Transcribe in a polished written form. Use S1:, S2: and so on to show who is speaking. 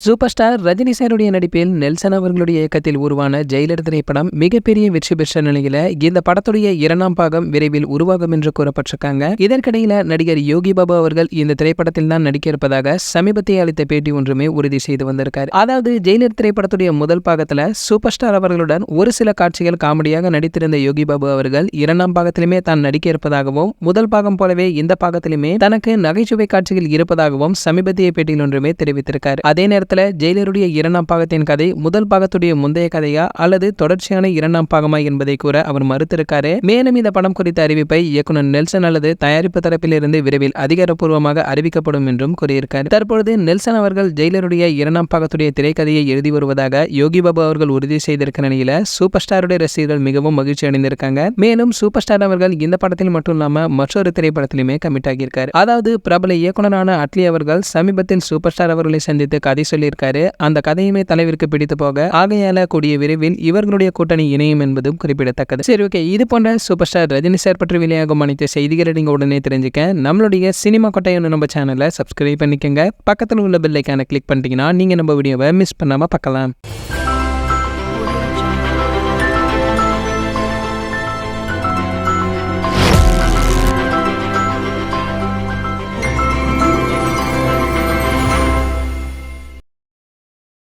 S1: Super star Rajini சாருடைய நடிப்பில் Nelson அவர்களுடைய இயக்கத்தில் உருவான ஜெயிலர் திரைப்படம் மிகப்பெரிய வெற்றி பெற்ற நிலையில இந்த படத்துடைய 2ஆம் பாகம் விரைவில் உருவாகும் என்று கூறப்பட்டிருக்காங்க. இதற்கிடையில நடிகர் யோகி பாபு அவர்கள் இந்த திரைப்படத்தில் தான் நடிக்க இருப்பதாக சமீபத்தில் அளித்த பேட்டி ஒன்றுமே உறுதி செய்து வந்திருக்காரு. அதாவது ஜெயிலர் திரைப்படத்துடைய முதல் பாகத்துல சூப்பர் ஸ்டார் அவர்களுடன் ஒரு சில காட்சிகள் காமெடியாக நடித்திருந்த யோகி பாபு அவர்கள் 2ஆம் பாகத்திலுமே தான் நடிக்க இருப்பதாகவும் முதல் பாகம் போலவே இந்த பாகத்திலுமே தனக்கு நகைச்சுவை காட்சிகள் இருப்பதாகவும் சமீபத்திய பேட்டியில் ஒன்றுமே தெரிவித்திருக்காரு. அதே நேரத்தில் ஜெயிலருடைய 2ஆம் பாகத்தின் கதை முதல் பாகத்துடைய முந்தைய கதையா அல்லது தொடர்ச்சியான 2ஆம் பாகமா என்பதை கூற அவர் மறுத்திருக்காரு. மேலும் இந்த படம் குறித்த அறிவிப்பை இயக்குனர் நெல்சன் அல்லது தயாரிப்பு தரப்பில் இருந்து விரைவில் அதிகாரப்பூர்வமாக அறிவிக்கப்படும் என்றும் கூறியிருக்காரு. தற்பொழுது நெல்சன் அவர்கள் ஜெயிலருடைய 2ஆம் பாகத்துடைய திரைக்கதையை எழுதி வருவதாக யோகி பாபு அவர்கள் உறுதி செய்திருக்கிற நிலையில சூப்பர் ஸ்டாருடைய ரசிகர்கள் மிகவும் மகிழ்ச்சி அடைந்திருக்காங்க. மேலும் சூப்பர் ஸ்டார் அவர்கள் இந்த படத்தில் மட்டும் இல்லாம மற்றொரு திரைப்படத்திலுமே கமிட் ஆகியிருக்காரு. அதாவது பிரபல இயக்குனரான அட்லி அவர்கள் சமீபத்தில் சூப்பர் ஸ்டார் அவர்களை சந்தித்து கதை சொல்லியிருக்காரு. அந்த கதையுமே தலைவருக்கு பிடித்து போக ஆகையால கூடிய விரைவில் இவர்களுடைய கூட்டணி இணையும் என்பதும் குறிப்பிடத்தக்கது. சரி, ஓகே, இது போன்ற சூப்பர் ஸ்டார் ரஜினி சார் பற்றி வெளியாகும் அனைத்து செய்திகளை நீங்க உடனே தெரிஞ்சுக்க நம்மளுடைய சினிமா கொட்டையான நம்ம சேனலை சப்ஸ்கிரைப் பண்ணிக்கங்க. பக்கத்தில் உள்ள பெல் ஐகானை கிளிக் பண்ணிட்டீங்கன்னா நீங்க நம்ம வீடியோவை மிஸ் பண்ணாம பார்க்கலாம்.